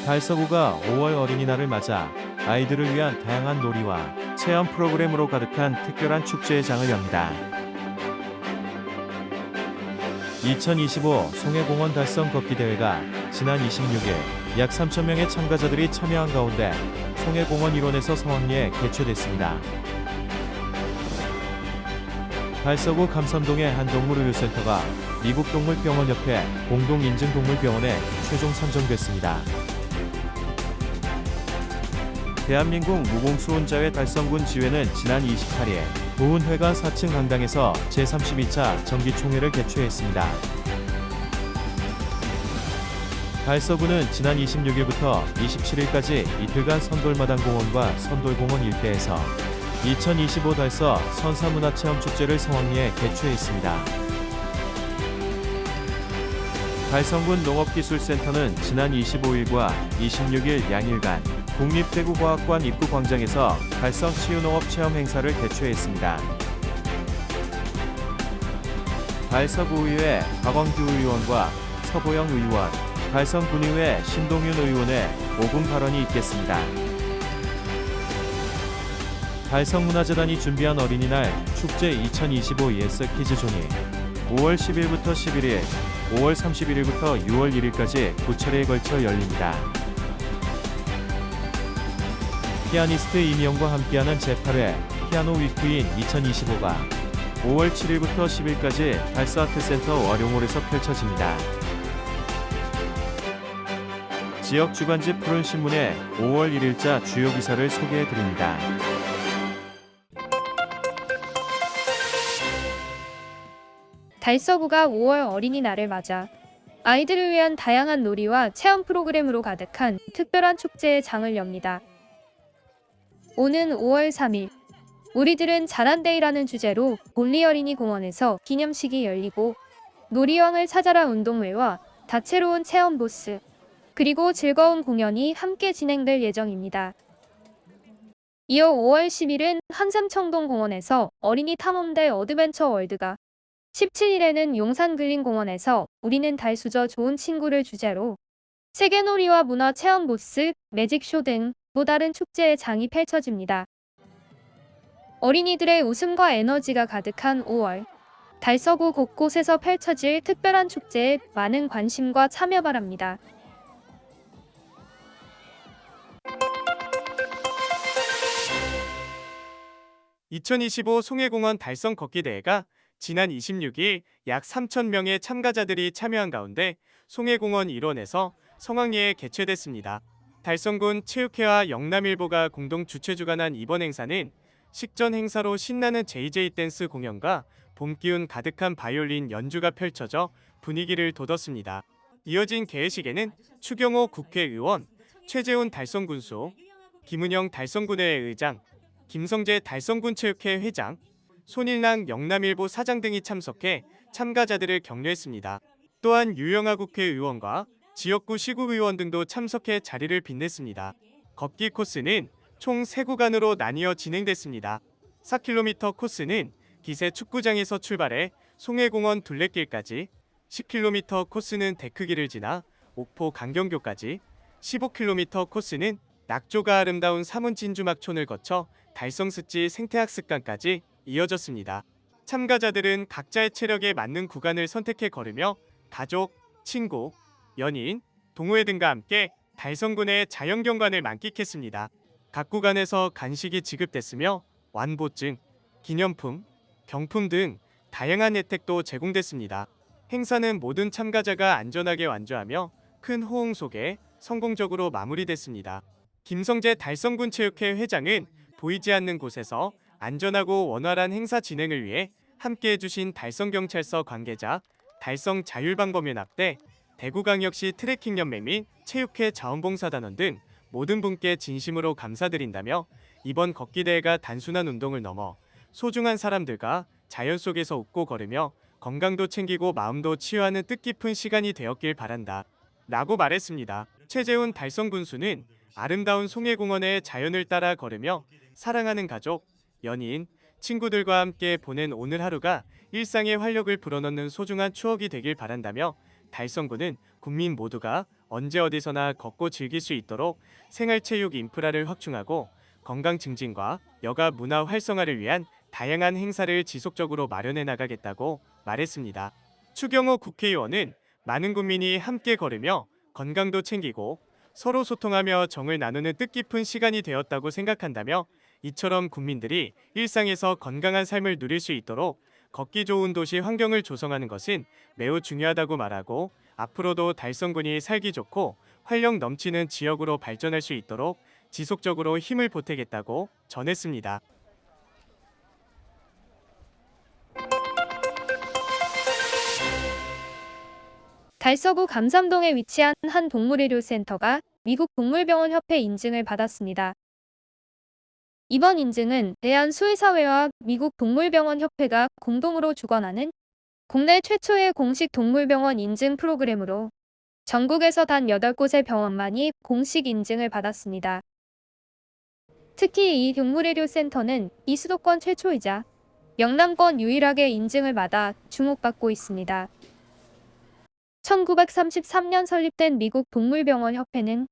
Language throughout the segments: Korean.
달서구가 5월 어린이날을 맞아 아이들을 위한 다양한 놀이와 체험 프로그램으로 가득한 특별한 축제의 장을 엽니다. 2025 송해공원 달성 걷기 대회가 지난 26일 약 3,000명의 참가자들이 참여한 가운데 송해공원 일원에서 성황리에 개최됐습니다. 달서구 감선동의 한 동물의료센터가 미국동물병원협회 공동인증동물병원에 최종 선정됐습니다. 대한민국 무공수혼자회 달성군 지회는 지난 28일 도훈회관 4층 강당에서 제32차 정기총회를 개최했습니다. 달서구는 지난 26일부터 27일까지 이틀간 선돌마당공원과 선돌공원 일대에서 2025 달서 선사문화체험축제를 성황리에 개최했습니다. 달성군 농업기술센터는 지난 25일과 26일 양일간 국립대구과학관 입구광장에서 달성 치유농업 체험 행사를 개최했습니다. 달서구의회 박광규 의원과 서보영 의원, 달성군의회 신동윤 의원의 5분 발언이 있겠습니다. 달성문화재단이 준비한 어린이날 축제 2025 ES 퀴즈존이 5월 10일부터 11일, 5월 31일부터 6월 1일까지 9차례에 걸쳐 열립니다. 피아니스트 이미영과 함께하는 제8회 피아노 위크인 2025가 5월 7일부터 10일까지 달서아트센터 월용홀에서 펼쳐집니다. 지역 주간지 푸른신문의 5월 1일자 주요 기사를 소개해드립니다. 달서구가 5월 어린이날을 맞아 아이들을 위한 다양한 놀이와 체험 프로그램으로 가득한 특별한 축제의 장을 엽니다. 오는 5월 3일, 우리들은 잘한데이라는 주제로 볼리어린이 공원에서 기념식이 열리고 놀이왕을 찾아라 운동회와 다채로운 체험 부스, 그리고 즐거운 공연이 함께 진행될 예정입니다. 이어 5월 10일은 한삼청동공원에서 어린이 탐험대 어드벤처 월드가, 17일에는 용산근린공원에서 우리는 달수저 좋은 친구를 주제로 세계놀이와 문화체험 부스, 매직쇼 등 또 다른 축제의 장이 펼쳐집니다. 어린이들의 웃음과 에너지가 가득한 5월, 달서구 곳곳에서 펼쳐질 특별한 축제에 많은 관심과 참여 바랍니다. (2025) 송해공원 달성 걷기 대회가 지난 26일 약 3,000명의 참가자들이 참여한 가운데 송해공원 일원에서 성황리에 개최됐습니다. 달성군 체육회와 영남일보가 공동 주최 주관한 이번 행사는 식전 행사로 신나는 JJ 댄스 공연과 봄 기운 가득한 바이올린 연주가 펼쳐져 분위기를 돋웠습니다. 이어진 개회식에는 추경호 국회의원, 최재훈 달성군수, 김은영 달성군의회 의장, 김성재 달성군체육회 회장, 손일랑 영남일보 사장 등이 참석해 참가자들을 격려했습니다. 또한 유영아 국회의원과 지역구 시국의원 등도 참석해 자리를 빛냈습니다. 걷기 코스는 총 3구간으로 나뉘어 진행됐습니다. 4km 코스는 기세 축구장에서 출발해 송해공원 둘레길까지, 10km 코스는 데크길을 지나 옥포 강경교까지, 15km 코스는 낙조가 아름다운 사문진주막촌을 거쳐 달성습지 생태학습관까지 이어졌습니다. 참가자들은 각자의 체력에 맞는 구간을 선택해 걸으며 가족, 친구, 연인, 동호회 등과 함께 달성군의 자연경관을 만끽했습니다. 각 구간에서 간식이 지급됐으며 완보증, 기념품, 경품 등 다양한 혜택도 제공됐습니다. 행사는 모든 참가자가 안전하게 완주하며 큰 호응 속에 성공적으로 마무리됐습니다. 김성재 달성군체육회 회장은 보이지 않는 곳에서 안전하고 원활한 행사 진행을 위해 함께해주신 달성경찰서 관계자, 달성자율방범연합대, 대구광역시 트레킹연맹 및 체육회 자원봉사단원 등 모든 분께 진심으로 감사드린다며 이번 걷기대회가 단순한 운동을 넘어 소중한 사람들과 자연 속에서 웃고 걸으며 건강도 챙기고 마음도 치유하는 뜻깊은 시간이 되었길 바란다 라고 말했습니다. 최재훈 달성군수는 아름다운 송해공원의 자연을 따라 걸으며 사랑하는 가족, 연인, 친구들과 함께 보낸 오늘 하루가 일상의 활력을 불어넣는 소중한 추억이 되길 바란다며 달성군은 국민 모두가 언제 어디서나 걷고 즐길 수 있도록 생활체육 인프라를 확충하고 건강 증진과 여가 문화 활성화를 위한 다양한 행사를 지속적으로 마련해 나가겠다고 말했습니다. 추경호 국회의원은 많은 국민이 함께 걸으며 건강도 챙기고 서로 소통하며 정을 나누는 뜻깊은 시간이 되었다고 생각한다며 이처럼 국민들이 일상에서 건강한 삶을 누릴 수 있도록 걷기 좋은 도시 환경을 조성하는 것은 매우 중요하다고 말하고 앞으로도 달성군이 살기 좋고 활력 넘치는 지역으로 발전할 수 있도록 지속적으로 힘을 보태겠다고 전했습니다. 달서구 감삼동에 위치한 한 동물의료센터가 미국 동물병원 협회 인증을 받았습니다. 이번 인증은 대한수의사회와 미국 동물병원 협회가 공동으로 주관하는 국내 최초의 공식 동물병원 인증 프로그램으로 전국에서 단 8곳의 병원만이 공식 인증을 받았습니다. 특히 이 동물의료센터는 이 수도권 최초이자 영남권 유일하게 인증을 받아 주목받고 있습니다. 1933년 설립된 미국 동물병원 협회는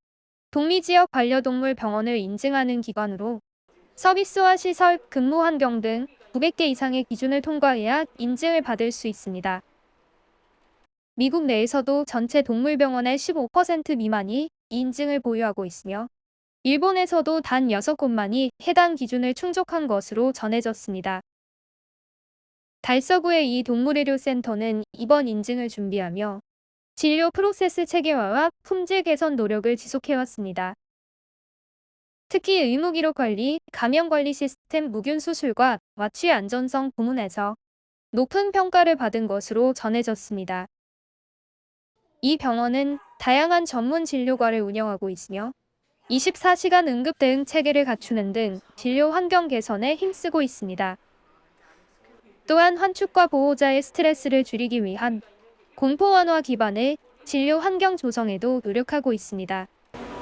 독립지역 반려동물 병원을 인증하는 기관으로 서비스와 시설, 근무 환경 등 900개 이상의 기준을 통과해야 인증을 받을 수 있습니다. 미국 내에서도 전체 동물병원의 15% 미만이 이 인증을 보유하고 있으며 일본에서도 단 6곳만이 해당 기준을 충족한 것으로 전해졌습니다. 달서구의 이 동물의료센터는 이번 인증을 준비하며 진료 프로세스 체계화와 품질 개선 노력을 지속해왔습니다. 특히 의무기록 관리, 감염관리 시스템 무균 수술과 마취 안전성 부문에서 높은 평가를 받은 것으로 전해졌습니다. 이 병원은 다양한 전문 진료과를 운영하고 있으며 24시간 응급 대응 체계를 갖추는 등 진료 환경 개선에 힘쓰고 있습니다. 또한 환축과 보호자의 스트레스를 줄이기 위한 공포 완화 기반의 진료 환경 조성에도 노력하고 있습니다.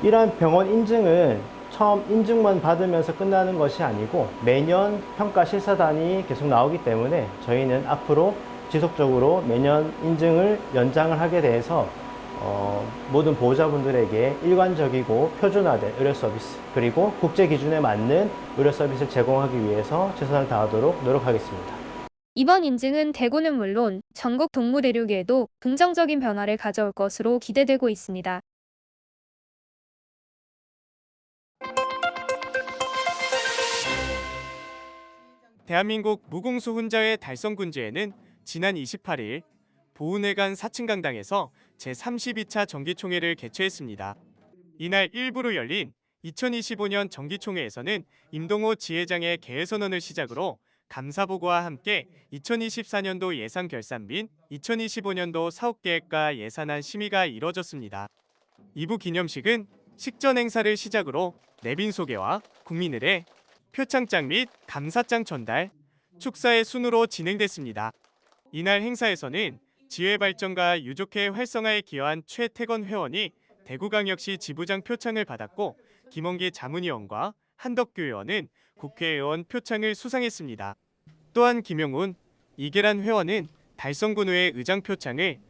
이러한 병원 인증은 처음 인증만 받으면서 끝나는 것이 아니고 매년 평가 실사단이 계속 나오기 때문에 저희는 앞으로 지속적으로 매년 인증을 연장을 하게 돼서 모든 보호자분들에게 일관적이고 표준화된 의료 서비스 그리고 국제 기준에 맞는 의료 서비스를 제공하기 위해서 최선을 다하도록 노력하겠습니다. 이번 인증은 대구는 물론 전국 동물의료계에도 긍정적인 변화를 가져올 것으로 기대되고 있습니다. 대한민국 무공수 훈자회 달성군지회는 지난 28일 보은회관 4층 강당에서 제32차 정기총회를 개최했습니다. 이날 일부로 열린 2025년 정기총회에서는 임동호 지회장의 개회선언을 시작으로 감사보고와 함께 2024년도 예산 결산 및 2025년도 사업계획과 예산안 심의가 이뤄졌습니다. 2부 기념식은 식전 행사를 시작으로 내빈 소개와 국민의례, 표창장 및 감사장 전달, 축사의 순으로 진행됐습니다. 이날 행사에서는 지회 발전과 유족회 활성화에 기여한 최태건 회원이 대구광역시 지부장 표창을 받았고 김원기 자문위원과 한덕규 의원은 국회의원 표창을 수상했습니다. 또한 김용훈, 이계란 회원은 달성군의회 의장 표창을,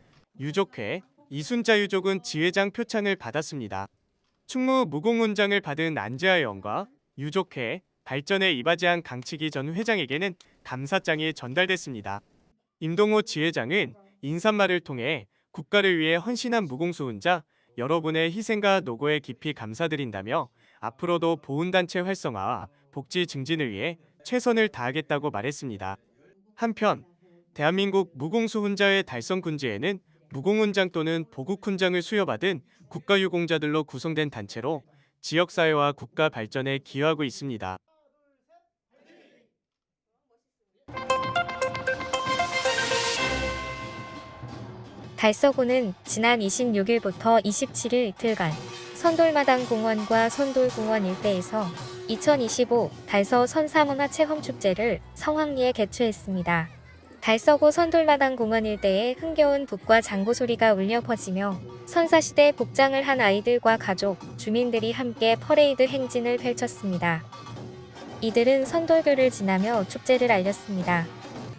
유족회, 이순자 유족은 지회장 표창을 받았습니다. 충무 무공훈장을 받은 안재하 의원과 유족회, 발전에 이바지한 강치기 전 회장에게는 감사장이 전달됐습니다. 임동호 지회장은 인사말을 통해 국가를 위해 헌신한 무공수훈자 여러분의 희생과 노고에 깊이 감사드린다며 앞으로도 보훈단체 활성화와 복지 증진을 위해 최선을 다하겠다고 말했습니다. 한편 대한민국 무공수훈자회 달성군지회는 무공훈장 또는 보국훈장을 수여받은 국가유공자들로 구성된 단체로 지역사회와 국가 발전에 기여하고 있습니다. 달서구는 지난 26일부터 27일 이틀간 선돌마당 공원과 선돌공원 일대에서 2025 달서 선사문화체험축제를 성황리에 개최했습니다. 달서구 선돌마당 공원 일대에 흥겨운 북과 장구 소리가 울려 퍼지며 선사시대 복장을 한 아이들과 가족, 주민들이 함께 퍼레이드 행진을 펼쳤습니다. 이들은 선돌교를 지나며 축제를 알렸습니다.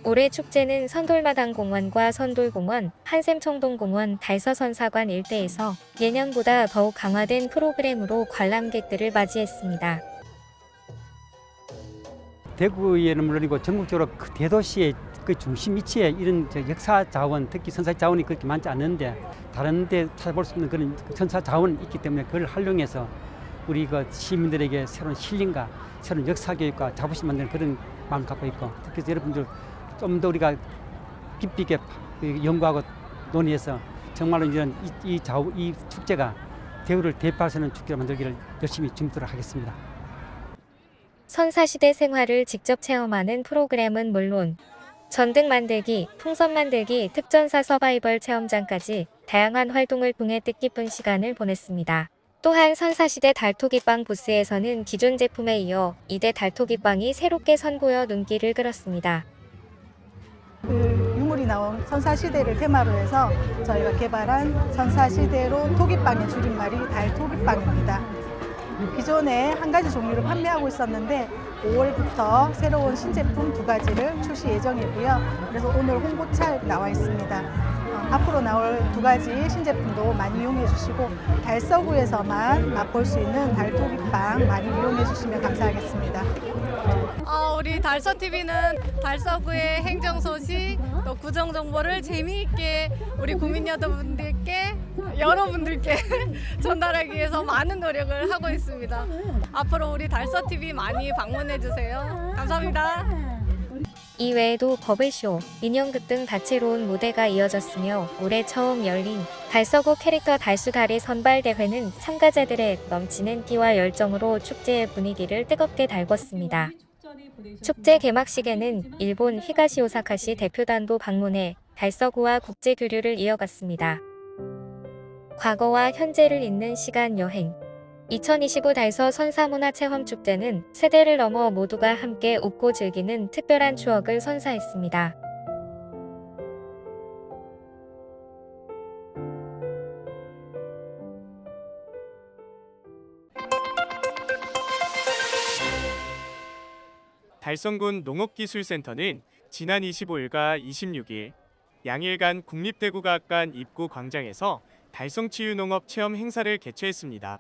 올해 축제는 선돌마당 공원과 선돌공원, 한샘청동공원, 달서선사관 일대에서 예년보다 더욱 강화된 프로그램으로 관람객들을 맞이했습니다. 대구에는 물론이고 전국적으로 그 대도시의 그 중심 위치에 이런 역사 자원, 특히 선사 자원이 그렇게 많지 않는데 다른 데 찾아볼 수 있는 그런 선사 자원이 있기 때문에 그걸 활용해서 우리 그 시민들에게 새로운 힐링과 새로운 역사 교육과 자부심 만드는 그런 마음을 갖고 있고, 특히 여러분들 좀 더 우리가 깊이 있게 연구하고 논의해서 정말로 이런 이 축제가 대구를 대표할 수 있는 축제를 만들기를 열심히 준비하도록 하겠습니다. 선사시대 생활을 직접 체험하는 프로그램은 물론 전등 만들기, 풍선 만들기, 특전사 서바이벌 체험장까지 다양한 활동을 통해 뜻깊은 시간을 보냈습니다. 또한 선사시대 달토기빵 부스에서는 기존 제품에 이어 2대 달토기빵이 새롭게 선보여 눈길을 끌었습니다. 그 유물이 나온 선사시대를 테마로 해서 저희가 개발한 선사시대로 토기빵의 줄임말이 달토기빵입니다. 기존에 한 가지 종류를 판매하고 있었는데 5월부터 새로운 신제품 2가지를 출시 예정이고요. 그래서 오늘 홍보차에 나와 있습니다. 앞으로 나올 2가지 신제품도 많이 이용해 주시고 달서구에서만 맛볼 수 있는 달토기빵 많이 이용해 주시면 감사하겠습니다. 우리 달서TV는 달서구의 행정 소식, 또 구정 정보를 재미있게 우리 국민 여러분들께 전달하기 위해서 많은 노력을 하고 있습니다. 앞으로 우리 달서TV 많이 방문해 주세요. 감사합니다. 이외에도 버블쇼, 인형극 등 다채로운 무대가 이어졌으며 올해 처음 열린 달서구 캐릭터 달수달의 선발대회는 참가자들의 넘치는 끼와 열정으로 축제의 분위기를 뜨겁게 달궜습니다. 축제 개막식에는 일본 히가시 오사카시 대표단도 방문해 달서구와 국제 교류를 이어갔습니다. 과거와 현재를 잇는 시간 여행 2025 달서 선사문화체험축제는 세대를 넘어 모두가 함께 웃고 즐기는 특별한 추억을 선사했습니다. 달성군 농업기술센터는 지난 25일과 26일 양일간 국립대구과학관 입구 광장에서 달성치유농업 체험 행사를 개최했습니다.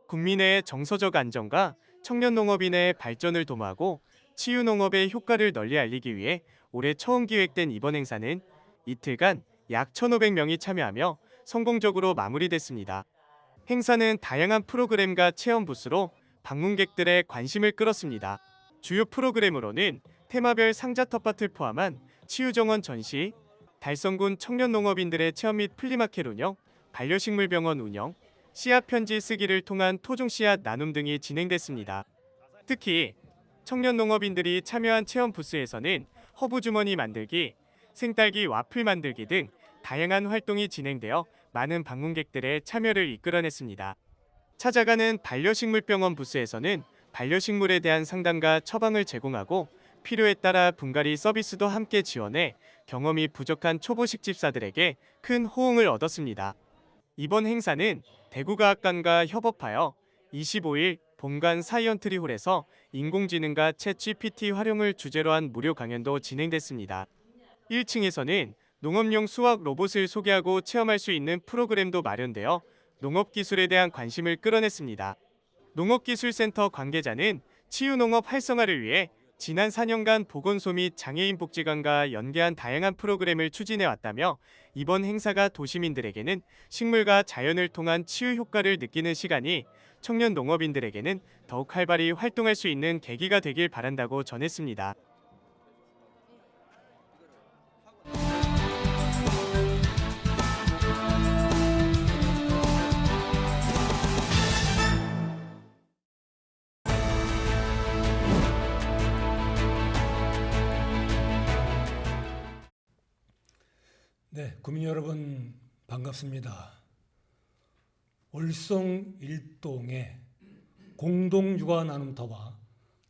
국민의 정서적 안정과 청년농업인의 발전을 도모하고 치유농업의 효과를 널리 알리기 위해 올해 처음 기획된 이번 행사는 이틀간 약 1,500명이 참여하며 성공적으로 마무리됐습니다. 행사는 다양한 프로그램과 체험 부스로 방문객들의 관심을 끌었습니다. 주요 프로그램으로는 테마별 상자 텃밭을 포함한 치유정원 전시, 달성군 청년농업인들의 체험 및 플리마켓 운영, 반려식물병원 운영, 씨앗 편지 쓰기를 통한 토종 씨앗 나눔 등이 진행됐습니다. 특히 청년농업인들이 참여한 체험 부스에서는 허브주머니 만들기, 생딸기 와플 만들기 등 다양한 활동이 진행되어 많은 방문객들의 참여를 이끌어냈습니다. 찾아가는 반려식물병원 부스에서는 반려식물에 대한 상담과 처방을 제공하고 필요에 따라 분갈이 서비스도 함께 지원해 경험이 부족한 초보식 집사들에게 큰 호응을 얻었습니다. 이번 행사는 대구과학관과 협업하여 25일 본관 사이언트리홀에서 인공지능과 챗GPT 활용을 주제로 한 무료 강연도 진행됐습니다. 1층에서는 농업용 수학 로봇을 소개하고 체험할 수 있는 프로그램도 마련되어 농업기술에 대한 관심을 끌어냈습니다. 농업기술센터 관계자는 치유농업 활성화를 위해 지난 4년간 보건소 및 장애인 복지관과 연계한 다양한 프로그램을 추진해왔다며 이번 행사가 도시민들에게는 식물과 자연을 통한 치유 효과를 느끼는 시간이 청년 농업인들에게는 더욱 활발히 활동할 수 있는 계기가 되길 바란다고 전했습니다. 네, 국민 여러분 반갑습니다. 월성 일동의 공동육아 나눔터와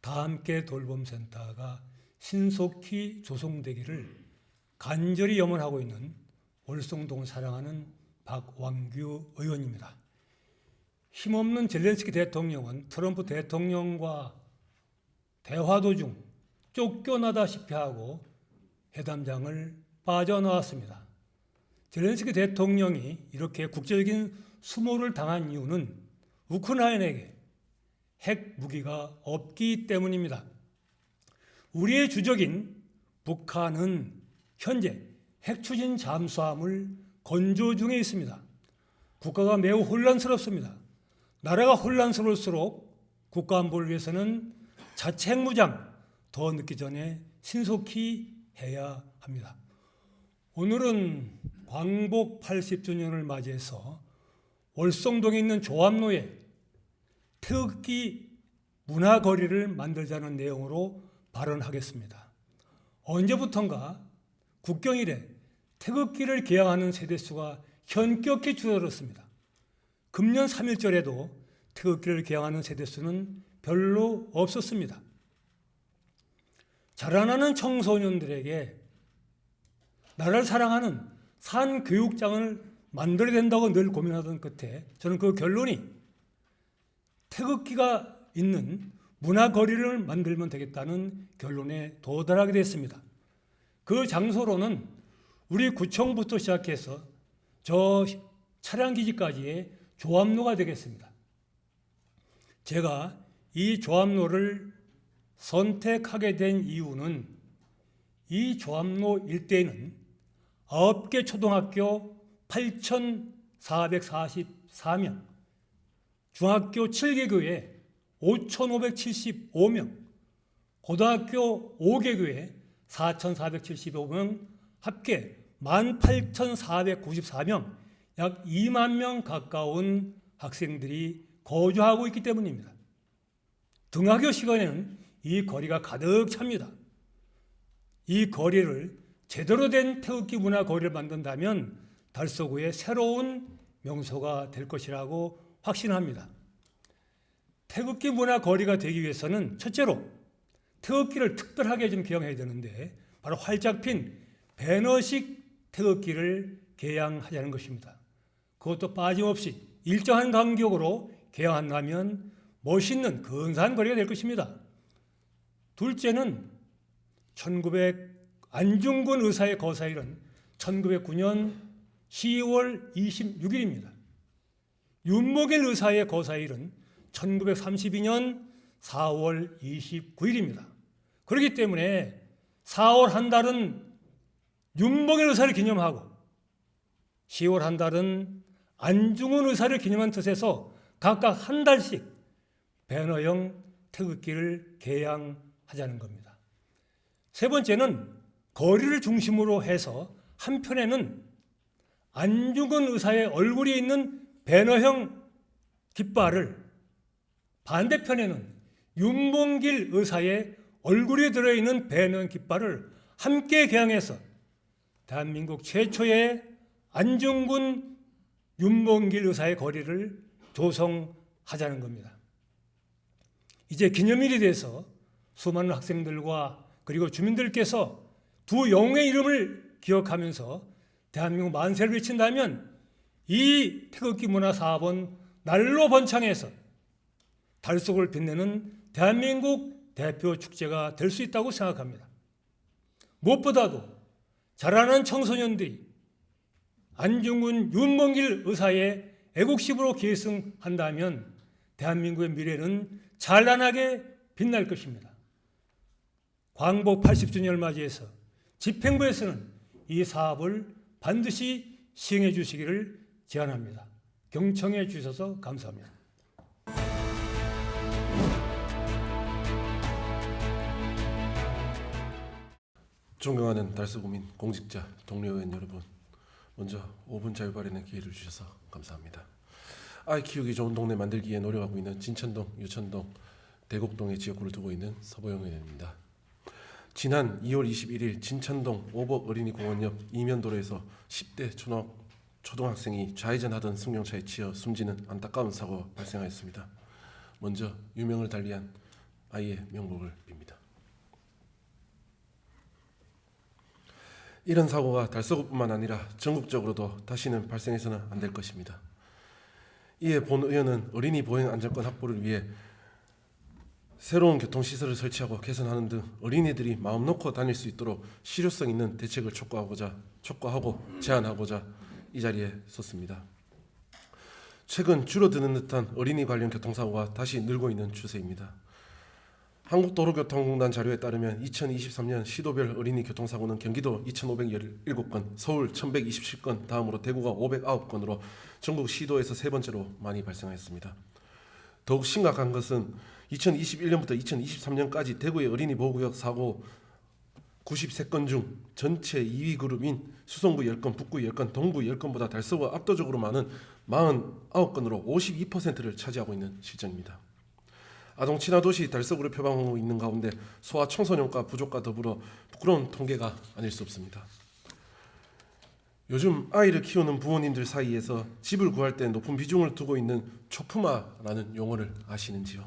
다함께 돌봄센터가 신속히 조성되기를 간절히 염원하고 있는 월성동을 사랑하는 박완규 의원입니다. 힘없는 젤렌스키 대통령은 트럼프 대통령과 대화 도중 쫓겨나다시피 하고 회담장을 빠져나왔습니다. 젤렌스키 대통령이 이렇게 국제적인 수모를 당한 이유는 우크라이나에게 핵 무기가 없기 때문입니다. 우리의 주적인 북한은 현재 핵 추진 잠수함을 건조 중에 있습니다. 국가가 매우 혼란스럽습니다. 나라가 혼란스러울수록 국가 안보를 위해서는 자체 핵무장 더 늦기 전에 신속히 해야 합니다. 오늘은 광복 80주년을 맞이해서 월성동에 있는 조합로에 태극기 문화거리를 만들자는 내용으로 발언하겠습니다. 언제부턴가 국경 이래 태극기를 개양하는 세대수가 현격히 줄어들었습니다. 금년 3.1절에도 태극기를 개양하는 세대수는 별로 없었습니다. 자라나는 청소년들에게 나라를 사랑하는 산교육장을 만들어야 된다고 늘 고민하던 끝에 저는 그 결론이 태극기가 있는 문화거리를 만들면 되겠다는 결론에 도달하게 됐습니다. 그 장소로는 우리 구청부터 시작해서 저 차량기지까지의 조합로가 되겠습니다. 제가 이 조합로를 선택하게 된 이유는 이 조합로 일대에는 9개 초등학교 8,444명, 중학교 7개 교회 5,575명, 고등학교 5개 교회 4,475명, 합계 18,494명, 약 2만 명 가까운 학생들이 거주하고 있기 때문입니다. 등하교 시간에는 이 거리가 가득 찹니다. 이 거리를 제대로 된 태극기 문화 거리를 만든다면 달서구의 새로운 명소가 될 것이라고 확신합니다. 태극기 문화 거리가 되기 위해서는 첫째로 태극기를 특별하게 좀 개양해야 되는데 바로 활짝 핀 배너식 태극기를 개양하자는 것입니다. 그것도 빠짐없이 일정한 간격으로 개양한다면 멋있는 근사한 거리가 될 것입니다. 둘째는 안중근 의사의 거사일은 1909년 10월 26일입니다. 윤목일 의사의 거사일은 1932년 4월 29일입니다. 그렇기 때문에 4월 한 달은 윤목일 의사를 기념하고 10월 한 달은 안중근 의사를 기념한 뜻에서 각각 한 달씩 배너형 태극기를 개양하자는 겁니다. 세 번째는 거리를 중심으로 해서 한편에는 안중근 의사의 얼굴이 있는 배너형 깃발을, 반대편에는 윤봉길 의사의 얼굴이 들어있는 배너형 깃발을 함께 개양해서 대한민국 최초의 안중근 윤봉길 의사의 거리를 조성하자는 겁니다. 이제 기념일이 돼서 수많은 학생들과 그리고 주민들께서 두 영웅의 이름을 기억하면서 대한민국 만세를 외친다면 이 태극기 문화 사업은 날로 번창해서 달속을 빛내는 대한민국 대표 축제가 될 수 있다고 생각합니다. 무엇보다도 자라나는 청소년들이 안중근 윤봉길 의사의 애국심으로 계승한다면 대한민국의 미래는 찬란하게 빛날 것입니다. 광복 80주년을 맞이해서 집행부에서는 이 사업을 반드시 시행해 주시기를 제안합니다. 경청해 주셔서 감사합니다. 존경하는 달서구민, 공직자, 동료 의원 여러분, 먼저 5분 자유발언의 기회를 주셔서 감사합니다. 아이 키우기 좋은 동네 만들기 위해 노력하고 있는 진천동, 유천동, 대곡동의 지역구를 두고 있는 서보영 의원입니다. 지난 2월 21일 진천동 오복 어린이공원 옆 이면도로에서 10대 초등학생이 좌회전하던 승용차에 치여 숨지는 안타까운 사고가 발생하였습니다. 먼저 유명을 달리한 아이의 명복을 빕니다. 이런 사고가 달서구뿐만 아니라 전국적으로도 다시는 발생해서는 안 될 것입니다. 이에 본 의원은 어린이 보행 안전권 확보를 위해 새로운 교통시설을 설치하고 개선하는 등 어린이들이 마음 놓고 다닐 수 있도록 실효성 있는 대책을 촉구하고 제안하고자 이 자리에 섰습니다. 최근 줄어드는 듯한 어린이 관련 교통사고가 다시 늘고 있는 추세입니다. 한국도로교통공단 자료에 따르면 2023년 시도별 어린이 교통사고는 경기도 2,517건, 서울 1,127건, 다음으로 대구가 509건으로 전국 시도에서 세 번째로 많이 발생하였습니다. 더욱 심각한 것은 2021년부터 2023년까지 대구의 어린이 보호구역 사고 93건 중 전체 2위 그룹인 수성구 10건, 북구 10건, 동구 10건보다 달서구가 압도적으로 많은 49건으로 52%를 차지하고 있는 실정입니다. 아동 친화 도시 달서구를 표방하고 있는 가운데 소아 청소년과 부족과 더불어 부끄러운 통계가 아닐 수 없습니다. 요즘 아이를 키우는 부모님들 사이에서 집을 구할 때 높은 비중을 두고 있는 초품화라는 용어를 아시는지요?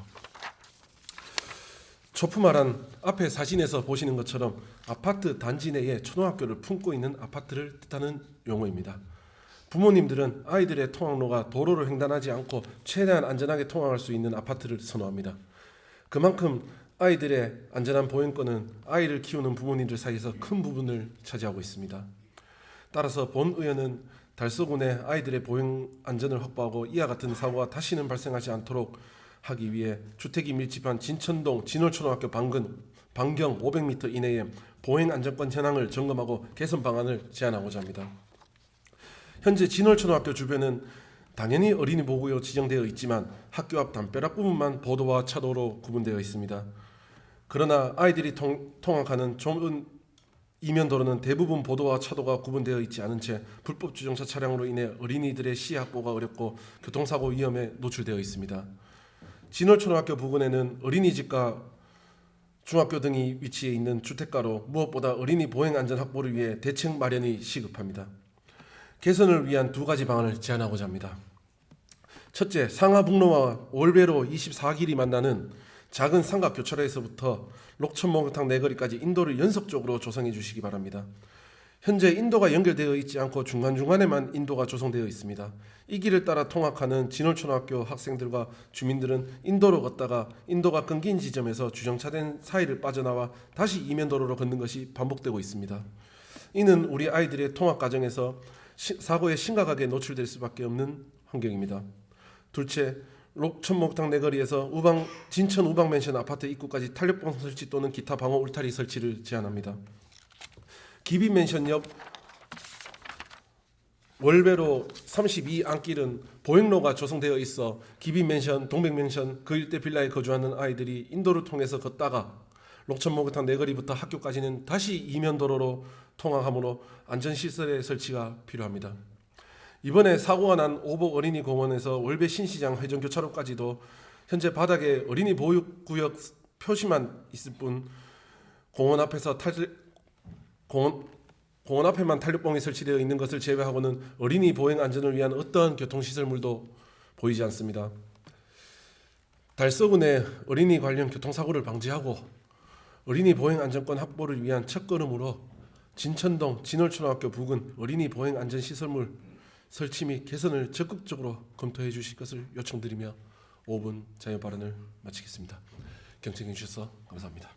초품화란 앞에 사진에서 보시는 것처럼 아파트 단지 내에 초등학교를 품고 있는 아파트를 뜻하는 용어입니다. 부모님들은 아이들의 통학로가 도로를 횡단하지 않고 최대한 안전하게 통학할 수 있는 아파트를 선호합니다. 그만큼 아이들의 안전한 보행권은 아이를 키우는 부모님들 사이에서 큰 부분을 차지하고 있습니다. 따라서 본 의원은 달서구 내 아이들의 보행 안전을 확보하고 이와 같은 사고가 다시는 발생하지 않도록 하기 위해 주택이 밀집한 진천동 진월초등학교 반경 500m 이내에 보행 안전권 현황을 점검하고 개선 방안을 제안하고자 합니다. 현재 진월초등학교 주변은 당연히 어린이 보호구역으로 지정되어 있지만 학교 앞 담벼락 부분만 보도와 차도로 구분되어 있습니다. 그러나 아이들이 통학하는 좁은 이면도로는 대부분 보도와 차도가 구분되어 있지 않은 채 불법 주정차 차량으로 인해 어린이들의 시야 확보가 어렵고 교통사고 위험에 노출되어 있습니다. 진월초등학교 부근에는 어린이집과 중학교 등이 위치해 있는 주택가로 무엇보다 어린이 보행 안전 확보를 위해 대책 마련이 시급합니다. 개선을 위한 두 가지 방안을 제안하고자 합니다. 첫째, 상하북로와 올배로 24길이 만나는 작은 삼각교차로에서부터 록천목욕탕 내거리까지 인도를 연속적으로 조성해 주시기 바랍니다. 현재 인도가 연결되어 있지 않고 중간중간에만 인도가 조성되어 있습니다. 이 길을 따라 통학하는 진월초등학교 학생들과 주민들은 인도로 걷다가 인도가 끊긴 지점에서 주정차된 사이를 빠져나와 다시 이면도로로 걷는 것이 반복되고 있습니다. 이는 우리 아이들의 통학 과정에서 사고에 심각하게 노출될 수밖에 없는 환경입니다. 둘째, 록천목탕 내거리에서 진천 우방맨션 아파트 입구까지 탄력봉 설치 또는 기타 방어 울타리 설치를 제안합니다. 기빈맨션 옆 월배로 32 안길은 보행로가 조성되어 있어 기빈맨션, 동백맨션 그 일대 빌라에 거주하는 아이들이 인도를 통해서 걷다가 록천목욕탕 내거리부터 학교까지는 다시 이면도로로 통학하므로 안전시설의 설치가 필요합니다. 이번에 사고가 난 오복 어린이공원에서 월배 신시장 회전교차로까지도 현재 바닥에 어린이 보육구역 표시만 있을 뿐 공원 앞에만 탄력봉이 설치되어 있는 것을 제외하고는 어린이 보행 안전을 위한 어떠한 교통시설물도 보이지 않습니다. 달서구 내 어린이 관련 교통사고를 방지하고 어린이 보행 안전권 확보를 위한 첫걸음으로 진천동 진월초등학교 부근 어린이 보행 안전시설물 설치 및 개선을 적극적으로 검토해 주실 것을 요청드리며 5분 자유 발언을 마치겠습니다. 경청해 주셔서 감사합니다.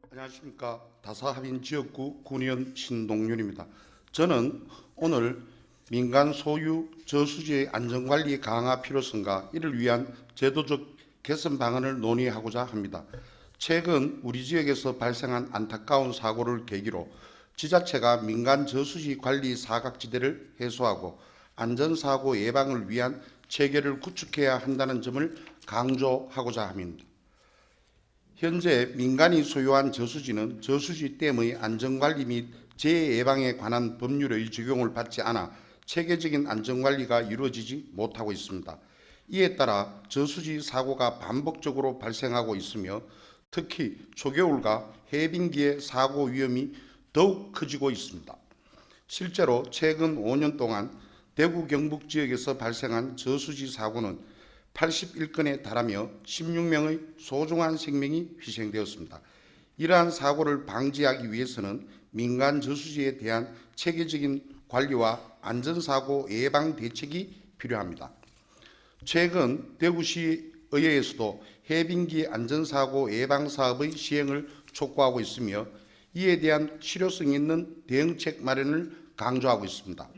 안녕하십니까. 다사하빈 지역구 군의원 신동윤입니다. 저는 오늘 민간 소유 저수지의 안전관리 강화 필요성과 이를 위한 제도적 개선 방안을 논의하고자 합니다. 최근 우리 지역에서 발생한 안타까운 사고를 계기로 지자체가 민간 저수지 관리 사각지대를 해소하고 안전사고 예방을 위한 체계를 구축해야 한다는 점을 강조하고자 합니다. 현재 민간이 소유한 저수지는 저수지 댐의 안전관리 및 재해 예방에 관한 법률의 적용을 받지 않아 체계적인 안전관리가 이루어지지 못하고 있습니다. 이에 따라 저수지 사고가 반복적으로 발생하고 있으며 특히 초겨울과 해빙기의 사고 위험이 더욱 커지고 있습니다. 실제로 최근 5년 동안 대구 경북 지역에서 발생한 저수지 사고는 81건에 달하며 16명의 소중한 생명이 희생되었습니다. 이러한 사고를 방지하기 위해서는 민간 저수지에 대한 체계적인 관리와 안전사고 예방 대책이 필요합니다. 최근 대구시의회에서도 해빙기 안전사고 예방 사업의 시행을 촉구하고 있으며 이에 대한 실효성 있는 대응책 마련을 강조하고 있습니다.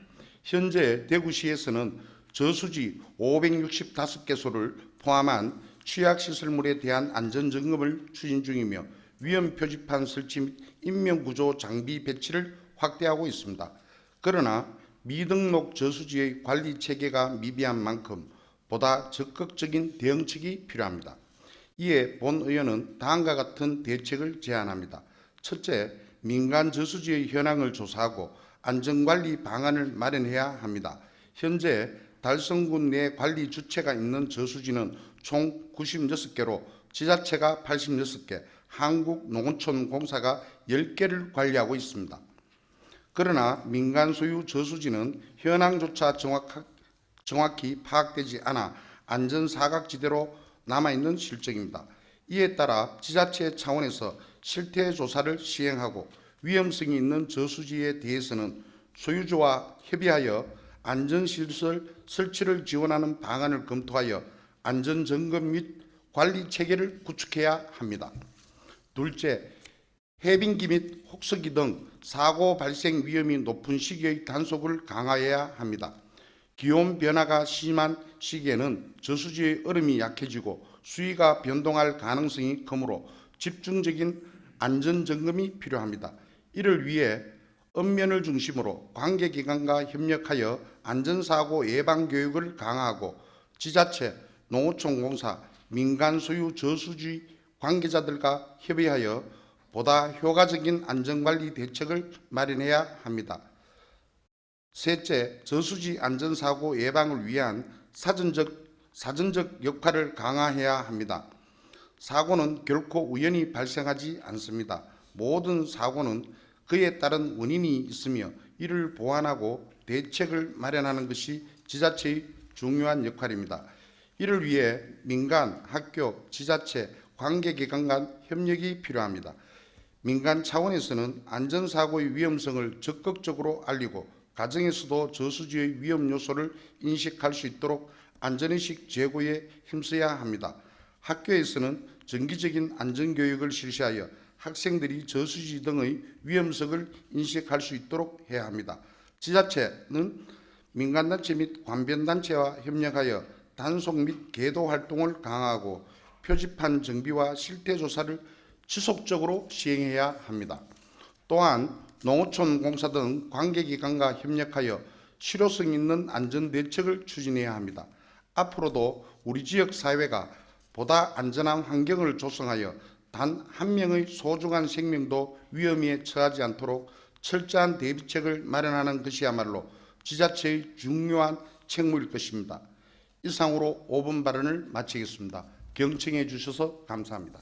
현재 대구시에서는 저수지 565개소를 포함한 취약시설물에 대한 안전점검을 추진 중이며 위험 표지판 설치 및 인명구조 장비 배치를 확대하고 있습니다. 그러나 미등록 저수지의 관리 체계가 미비한 만큼 보다 적극적인 대응책이 필요합니다. 이에 본 의원은 다음과 같은 대책을 제안합니다. 첫째, 민간 저수지의 현황을 조사하고 안전관리 방안을 마련해야 합니다. 현재 달성군 내 관리 주체가 있는 저수지는 총 96개로 지자체가 86개, 한국농어촌공사가 10개를 관리하고 있습니다. 그러나 민간 소유 저수지는 현황조차 정확히 파악되지 않아 안전사각지대로 남아있는 실정입니다. 이에 따라 지자체 차원에서 실태조사를 시행하고 위험성이 있는 저수지에 대해서는 소유주와 협의하여 안전시설 설치를 지원하는 방안을 검토하여 안전점검 및 관리 체계를 구축해야 합니다. 둘째, 해빙기 및 혹서기 등 사고 발생 위험이 높은 시기의 단속을 강화해야 합니다. 기온 변화가 심한 시기에는 저수지의 얼음이 약해지고 수위가 변동할 가능성이 크므로 집중적인 안전점검이 필요합니다. 이를 위해 읍면을 중심으로 관계기관과 협력하여 안전사고 예방교육을 강화하고 지자체, 농어촌공사, 민간 소유 저수지 관계자들과 협의하여 보다 효과적인 안전관리 대책을 마련해야 합니다. 셋째, 저수지 안전사고 예방을 위한 사전적 역할을 강화해야 합니다. 사고는 결코 우연히 발생하지 않습니다. 모든 사고는 그에 따른 원인이 있으며 이를 보완하고 대책을 마련하는 것이 지자체의 중요한 역할입니다. 이를 위해 민간, 학교, 지자체, 관계기관 간 협력이 필요합니다. 민간 차원에서는 안전사고의 위험성을 적극적으로 알리고 가정에서도 저수지의 위험 요소를 인식할 수 있도록 안전의식 제고에 힘써야 합니다. 학교에서는 정기적인 안전교육을 실시하여 학생들이 저수지 등의 위험성을 인식할 수 있도록 해야 합니다. 지자체는 민간단체 및 관변단체와 협력하여 단속 및 계도 활동을 강화하고 표지판 정비와 실태조사를 지속적으로 시행해야 합니다. 또한 농어촌공사 등 관계기관과 협력하여 실효성 있는 안전대책을 추진해야 합니다. 앞으로도 우리 지역 사회가 보다 안전한 환경을 조성하여 단 한 명의 소중한 생명도 위험에 처하지 않도록 철저한 대비책을 마련하는 것이야말로 지자체의 중요한 책무일 것입니다. 이상으로 5분 발언을 마치겠습니다. 경청해 주셔서 감사합니다.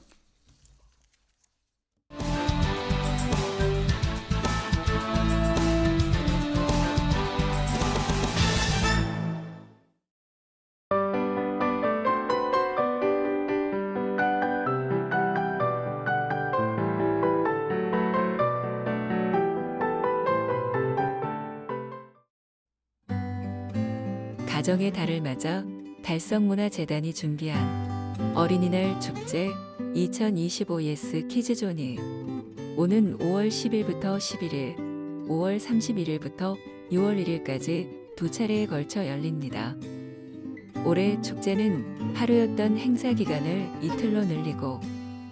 가정의 달을 맞아 달성문화재단이 준비한 어린이날 축제 2025 키즈존이 오는 5월 10일부터 11일, 5월 31일부터 6월 1일까지 두 차례에 걸쳐 열립니다. 올해 축제는 하루였던 행사 기간을 이틀로 늘리고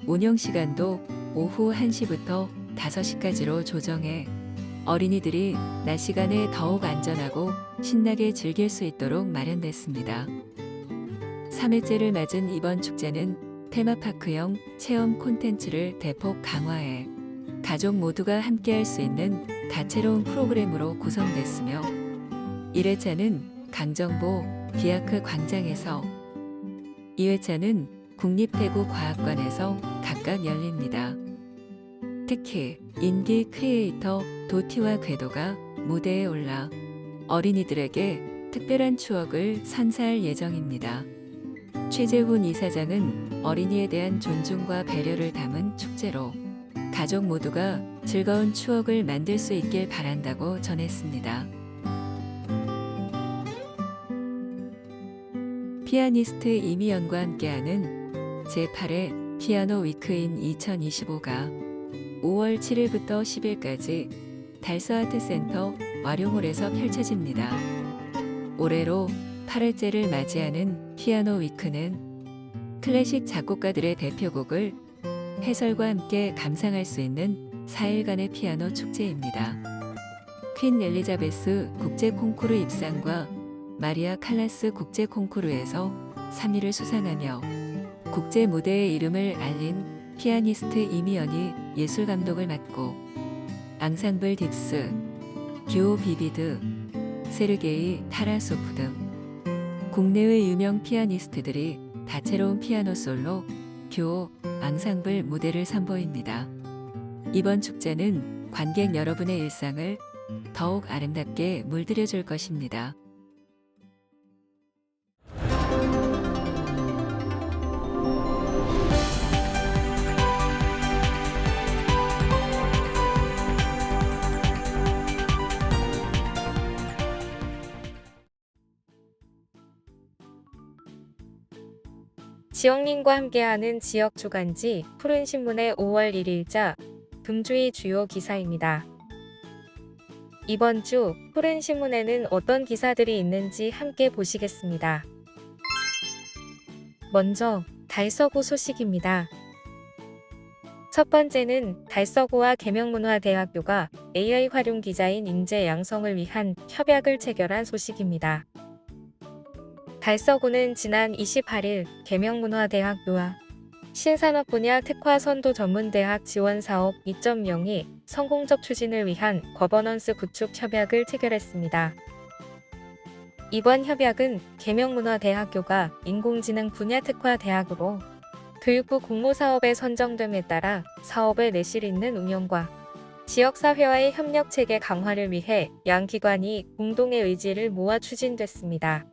운영 시간도 오후 1시부터 5시까지로 조정해 어린이들이 낮 시간에 더욱 안전하고 신나게 즐길 수 있도록 마련됐습니다. 3회째를 맞은 이번 축제는 테마파크형 체험 콘텐츠를 대폭 강화해 가족 모두가 함께할 수 있는 다채로운 프로그램으로 구성됐으며 1회차는 강정보 비아크 광장에서 2회차는 국립대구과학관에서 각각 열립니다. 특히 인디 크리에이터 도티와 궤도가 무대에 올라 어린이들에게 특별한 추억을 선사할 예정입니다. 최재훈 이사장은 어린이에 대한 존중과 배려를 담은 축제로 가족 모두가 즐거운 추억을 만들 수 있길 바란다고 전했습니다. 피아니스트 이미연과 함께하는 제8회 피아노 위크인 2025가 5월 7일부터 10일까지 달서아트센터 와룡홀에서 펼쳐집니다. 올해로 8회째를 맞이하는 피아노 위크는 클래식 작곡가들의 대표곡을 해설과 함께 감상할 수 있는 4일간의 피아노 축제입니다. 퀸 엘리자베스 국제 콩쿠르 입상과 마리아 칼라스 국제 콩쿠르에서 3위를 수상하며 국제 무대에 이름을 알린 피아니스트 이미연이 예술 감독을 맡고 앙상블 딥스, 듀오 비비드, 세르게이 타라소프 등 국내의 유명 피아니스트들이 다채로운 피아노 솔로, 듀오, 앙상블 무대를 선보입니다. 이번 축제는 관객 여러분의 일상을 더욱 아름답게 물들여줄 것입니다. 지영님과 함께하는 지역 주간지 푸른신문의 5월 1일자 금주의 주요 기사입니다. 이번 주 푸른신문에는 어떤 기사들이 있는지 함께 보시겠습니다. 먼저 달서구 소식입니다. 첫 번째는 달서구와 계명문화대학교가 AI 활용 디자인 인재 양성을 위한 협약을 체결한 소식입니다. 달서구는 지난 28일 계명문화대학교와 신산업 분야 특화 선도 전문대학 지원 사업 2.0이 성공적 추진을 위한 거버넌스 구축 협약을 체결했습니다. 이번 협약은 계명문화대학교가 인공지능 분야 특화 대학으로 교육부 공모사업에 선정됨에 따라 사업의 내실 있는 운영과 지역사회와의 협력 체계 강화를 위해 양 기관이 공동의 의지를 모아 추진됐습니다.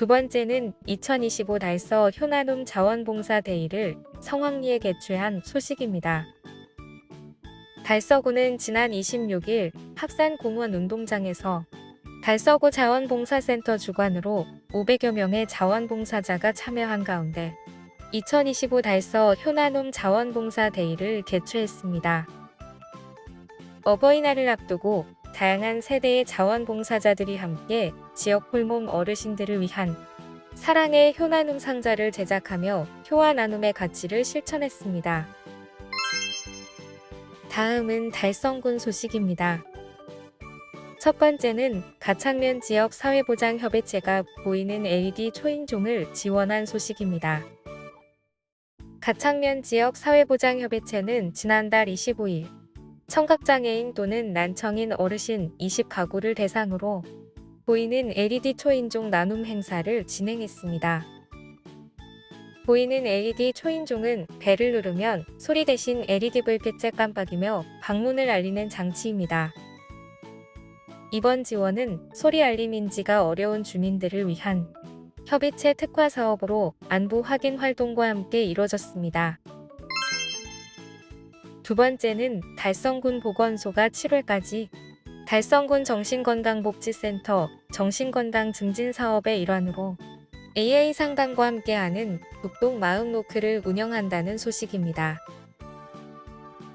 두 번째는 2025 달서 효나눔 자원봉사데이를 성황리에 개최한 소식입니다. 달서구는 지난 26일 학산공원 운동장에서 달서구 자원봉사센터 주관으로 500여 명의 자원봉사자가 참여한 가운데 2025 달서 효나눔 자원봉사데이를 개최했습니다. 어버이날을 앞두고 다양한 세대의 자원봉사자들이 함께 지역 홀몸 어르신들을 위한 사랑의 효나눔 상자를 제작하며 효와 나눔의 가치를 실천했습니다. 다음은 달성군 소식입니다. 첫 번째는 가창면 지역 사회보장협의체가 보이는 LED 초인종을 지원한 소식입니다. 가창면 지역 사회보장협의체는 지난달 25일 청각장애인 또는 난청인 어르신 20가구를 대상으로 보이는 LED 초인종 나눔 행사를 진행했습니다. 보이는 LED 초인종은 벨을 누르면 소리 대신 LED 불빛에 깜빡이며 방문을 알리는 장치입니다. 이번 지원은 소리 알림 인지가 어려운 주민들을 위한 협의체 특화 사업으로 안부 확인 활동과 함께 이뤄졌습니다. 두 번째는 달성군 보건소가 7월까지 달성군 정신건강복지센터 정신건강 증진 사업의 일환으로 AI 상담과 함께하는 독동 마음노크를 운영한다는 소식입니다.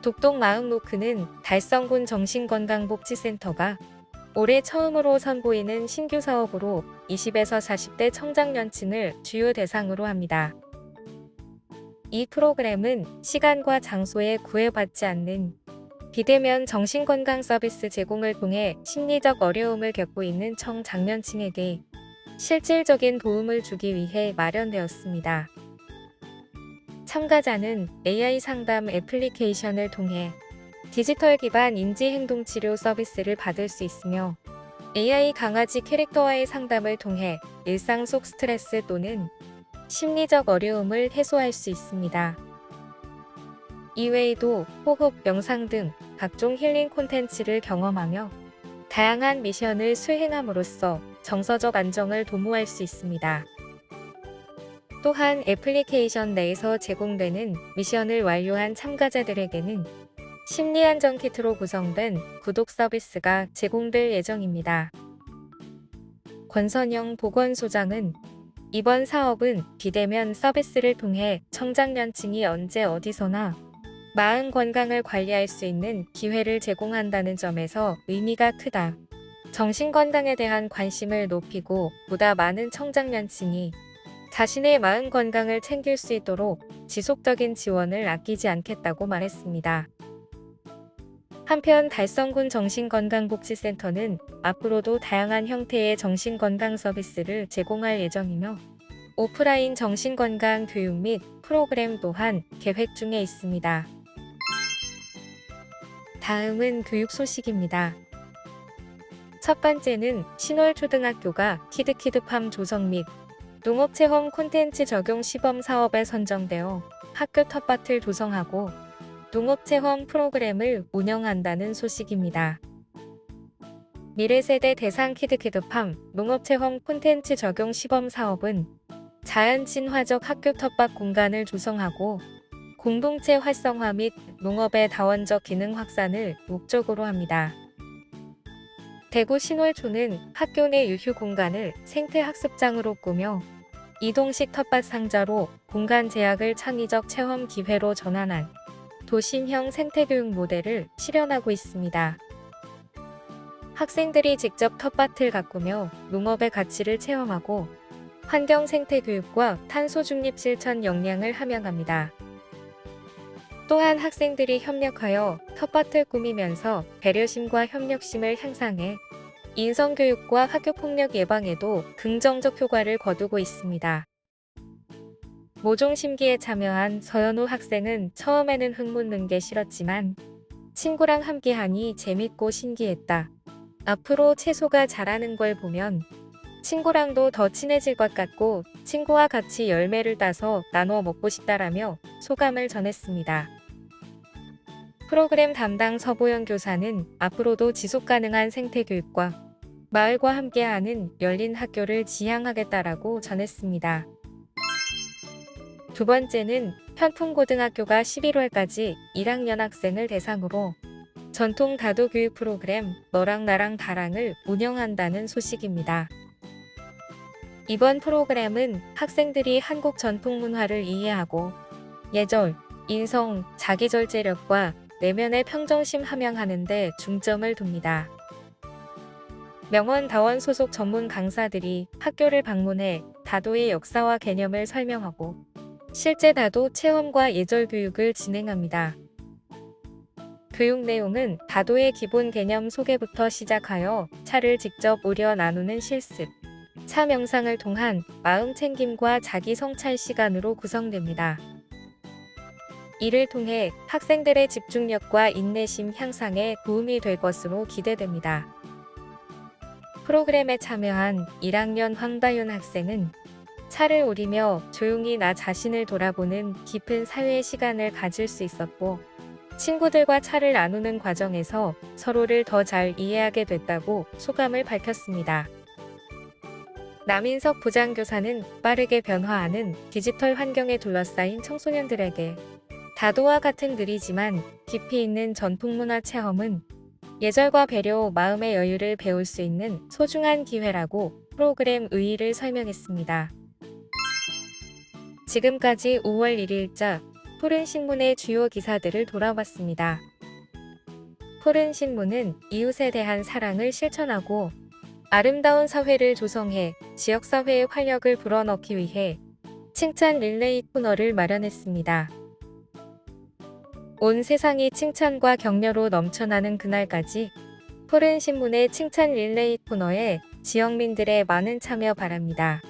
독동 마음노크는 달성군 정신건강복지센터가 올해 처음으로 선보이는 신규 사업으로 20에서 40대 청장년층을 주요 대상으로 합니다. 이 프로그램은 시간과 장소에 구애받지 않는 비대면 정신건강 서비스 제공을 통해 심리적 어려움을 겪고 있는 청장년층에게 실질적인 도움을 주기 위해 마련되었습니다. 참가자는 AI 상담 애플리케이션을 통해 디지털 기반 인지행동치료 서비스를 받을 수 있으며 AI 강아지 캐릭터와의 상담을 통해 일상 속 스트레스 또는 심리적 어려움을 해소할 수 있습니다. 이외에도 호흡, 명상 등 각종 힐링 콘텐츠를 경험하며 다양한 미션을 수행함으로써 정서적 안정을 도모할 수 있습니다. 또한 애플리케이션 내에서 제공되는 미션을 완료한 참가자들에게는 심리안정 키트로 구성된 구독 서비스가 제공될 예정입니다. 권선영 보건소장은 이번 사업은 비대면 서비스를 통해 청장년층이 언제 어디서나 마음 건강을 관리할 수 있는 기회를 제공한다는 점에서 의미가 크다. 정신건강에 대한 관심을 높이고 보다 많은 청장년층이 자신의 마음 건강을 챙길 수 있도록 지속적인 지원을 아끼지 않겠다고 말했습니다. 한편 달성군 정신건강복지센터는 앞으로도 다양한 형태의 정신건강 서비스를 제공할 예정이며 오프라인 정신건강 교육 및 프로그램 또한 계획 중에 있습니다. 다음은 교육 소식입니다. 첫 번째는 신월초등학교가 키드팜 조성 및 농업체험 콘텐츠 적용 시범 사업에 선정되어 학교 텃밭을 조성하고 농업체험 프로그램을 운영한다는 소식입니다. 미래세대 대상 키드팜 농업체험 콘텐츠 적용 시범 사업은 자연 친화적 학교 텃밭 공간을 조성하고 공동체 활성화 및 농업의 다원적 기능 확산을 목적으로 합니다. 대구 신월초는 학교 내 유휴 공간을 생태학습장으로 꾸며 이동식 텃밭 상자로 공간 제약을 창의적 체험 기회로 전환한 도심형 생태교육 모델을 실현하고 있습니다. 학생들이 직접 텃밭을 가꾸며 농업의 가치를 체험하고 환경 생태교육과 탄소 중립 실천 역량을 함양합니다. 또한 학생들이 협력하여 텃밭을 꾸미면서 배려심과 협력심을 향상해 인성교육과 학교폭력 예방에도 긍정적 효과를 거두고 있습니다. 모종심기에 참여한 서연우 학생은 처음에는 흙 묻는 게 싫었지만 친구랑 함께하니 재밌고 신기했다. 앞으로 채소가 자라는 걸 보면 친구랑도 더 친해질 것 같고 친구와 같이 열매를 따서 나눠 먹고 싶다라며 소감을 전했습니다. 프로그램 담당 서보영 교사는 앞으로도 지속가능한 생태교육과 마을과 함께하는 열린 학교를 지향하겠다라고 전했습니다. 두 번째는 현풍고등학교가 11월까지 1학년 학생을 대상으로 전통 다도 교육 프로그램 너랑 나랑 다랑을 운영한다는 소식입니다. 이번 프로그램은 학생들이 한국 전통 문화를 이해하고 예절, 인성, 자기절제력과 내면의 평정심 함양하는 데 중점을 둡니다. 명원다원 소속 전문 강사들이 학교를 방문해 다도의 역사와 개념을 설명하고 실제 다도 체험과 예절 교육을 진행합니다. 교육 내용은 다도의 기본 개념 소개부터 시작하여 차를 직접 우려 나누는 실습, 차 명상을 통한 마음 챙김과 자기 성찰 시간으로 구성됩니다. 이를 통해 학생들의 집중력과 인내심 향상에 도움이 될 것으로 기대됩니다. 프로그램에 참여한 1학년 황다윤 학생은 차를 우리며 조용히 나 자신을 돌아보는 깊은 사회 시간을 가질 수 있었고 친구들과 차를 나누는 과정에서 서로를 더 잘 이해하게 됐다고 소감을 밝혔습니다. 남인석 부장교사는 빠르게 변화하는 디지털 환경에 둘러싸인 청소년들에게 다도와 같은 느리지만 깊이 있는 전통문화 체험은 예절과 배려, 마음의 여유를 배울 수 있는 소중한 기회라고 프로그램 의의를 설명했습니다. 지금까지 5월 1일자 푸른신문의 주요 기사들을 돌아봤습니다. 푸른신문은 이웃에 대한 사랑을 실천하고 아름다운 사회를 조성해 지역사회의 활력을 불어넣기 위해 칭찬 릴레이 코너를 마련했습니다. 온 세상이 칭찬과 격려로 넘쳐나는 그날까지 푸른신문의 칭찬 릴레이 코너에 지역민들의 많은 참여 바랍니다.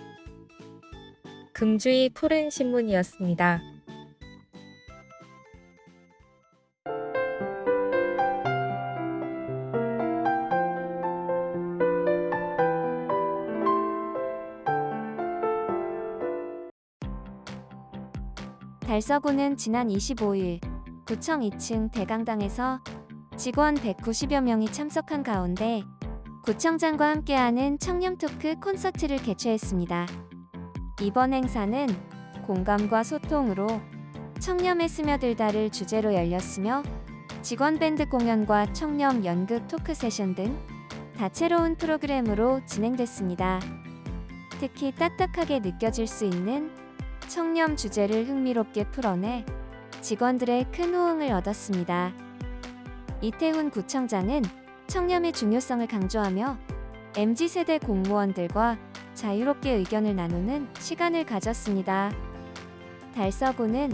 금주의 푸른신문이었습니다. 달서구는 지난 25일 구청 2층 대강당에서 직원 190여 명이 참석한 가운데 구청장과 함께하는 청렴 토크 콘서트를 개최했습니다. 이번 행사는 공감과 소통으로 청렴에 스며들다를 주제로 열렸으며 직원 밴드 공연과 청렴 연극 토크 세션 등 다채로운 프로그램으로 진행됐습니다. 특히 딱딱하게 느껴질 수 있는 청렴 주제를 흥미롭게 풀어내 직원들의 큰 호응을 얻었습니다. 이태훈 구청장은 청렴의 중요성을 강조하며 MZ세대 공무원들과 자유롭게 의견을 나누는 시간을 가졌습니다. 달서구는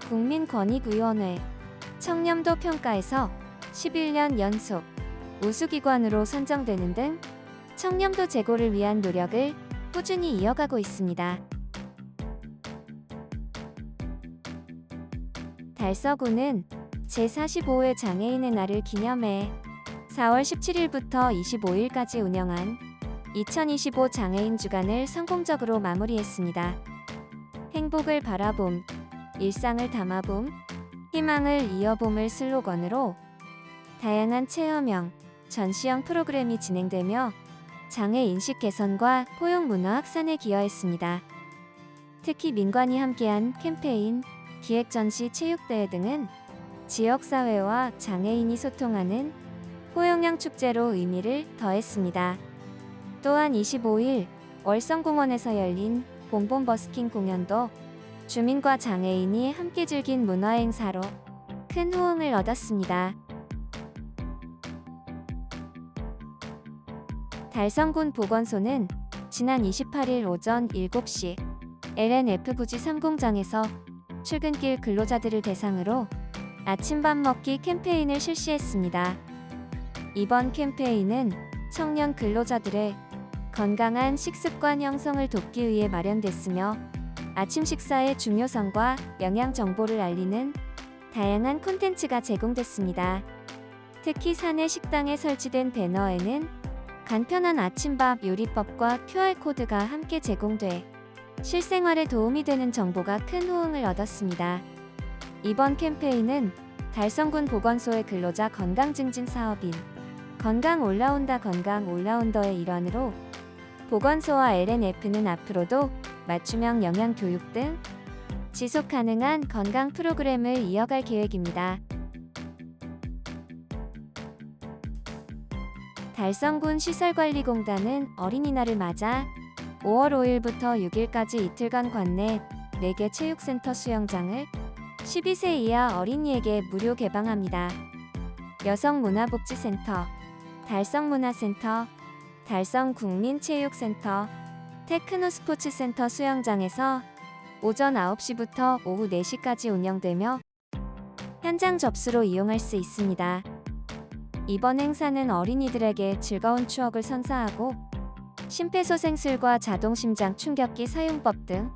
국민권익위원회 청렴도 평가에서 11년 연속 우수기관으로 선정되는 등 청렴도 제고를 위한 노력을 꾸준히 이어가고 있습니다. 달서구는 제45회 장애인의 날을 기념해 4월 17일부터 25일까지 운영한 2025 장애인 주간을 성공적으로 마무리했습니다. 행복을 바라봄, 일상을 담아봄, 희망을 이어봄을 슬로건으로 다양한 체험형, 전시형 프로그램이 진행되며 장애 인식 개선과 포용 문화 확산에 기여했습니다. 특히 민관이 함께한 캠페인, 기획 전시 체육대회 등은 지역사회와 장애인이 소통하는 포용형 축제로 의미를 더했습니다. 또한 25일 월성공원에서 열린 봄봄 버스킹 공연도 주민과 장애인이 함께 즐긴 문화행사로 큰 호응을 얻었습니다. 달성군 보건소는 지난 28일 오전 7시 LNF 부지 3공장에서 출근길 근로자들을 대상으로 아침밥 먹기 캠페인을 실시했습니다. 이번 캠페인은 청년 근로자들의 건강한 식습관 형성을 돕기 위해 마련됐으며 아침 식사의 중요성과 영양 정보를 알리는 다양한 콘텐츠가 제공됐습니다. 특히 사내 식당에 설치된 배너에는 간편한 아침밥 요리법과 QR코드가 함께 제공돼 실생활에 도움이 되는 정보가 큰 호응을 얻었습니다. 이번 캠페인은 달성군 보건소의 근로자 건강 증진 사업인 건강 올라온더의 일환으로 보건소와 LNF는 앞으로도 맞춤형 영양 교육 등 지속 가능한 건강 프로그램을 이어갈 계획입니다. 달성군 시설관리공단은 어린이날을 맞아 5월 5일부터 6일까지 이틀간 관내 4개 체육센터 수영장을 12세 이하 어린이에게 무료 개방합니다. 여성문화복지센터, 달성문화센터, 달성국민체육센터, 테크노스포츠센터 수영장에서 오전 9시부터 오후 4시까지 운영되며 현장 접수로 이용할 수 있습니다. 이번 행사는 어린이들에게 즐거운 추억을 선사하고 심폐소생술과 자동심장 충격기 사용법 등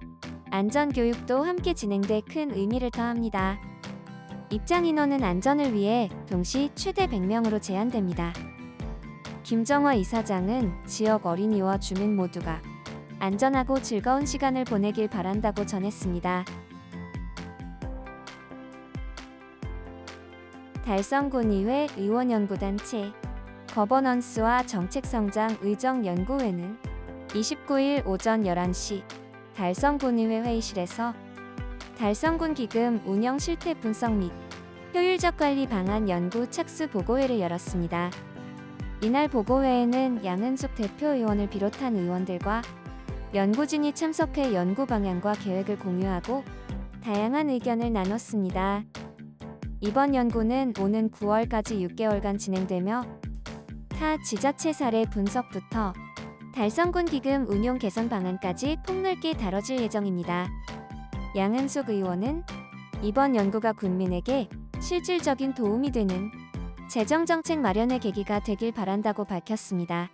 안전교육도 함께 진행돼 큰 의미를 더합니다. 입장 인원은 안전을 위해 동시 최대 100명으로 제한됩니다. 김정화 이사장은 지역 어린이와 주민 모두가 안전하고 즐거운 시간을 보내길 바란다고 전했습니다. 달성군의회 의원연구단체 거버넌스와 정책성장 의정연구회는 29일 오전 11시 달성군의회 회의실에서 달성군 기금 운영 실태 분석 및 효율적 관리 방안 연구 착수 보고회를 열었습니다. 이날 보고회에는 양은숙 대표의원을 비롯한 의원들과 연구진이 참석해 연구 방향과 계획을 공유하고 다양한 의견을 나눴습니다. 이번 연구는 오는 9월까지 6개월간 진행되며 타 지자체 사례 분석부터 달성군 기금 운용 개선 방안까지 폭넓게 다뤄질 예정입니다. 양은숙 의원은 이번 연구가 군민에게 실질적인 도움이 되는 재정정책 마련의 계기가 되길 바란다고 밝혔습니다.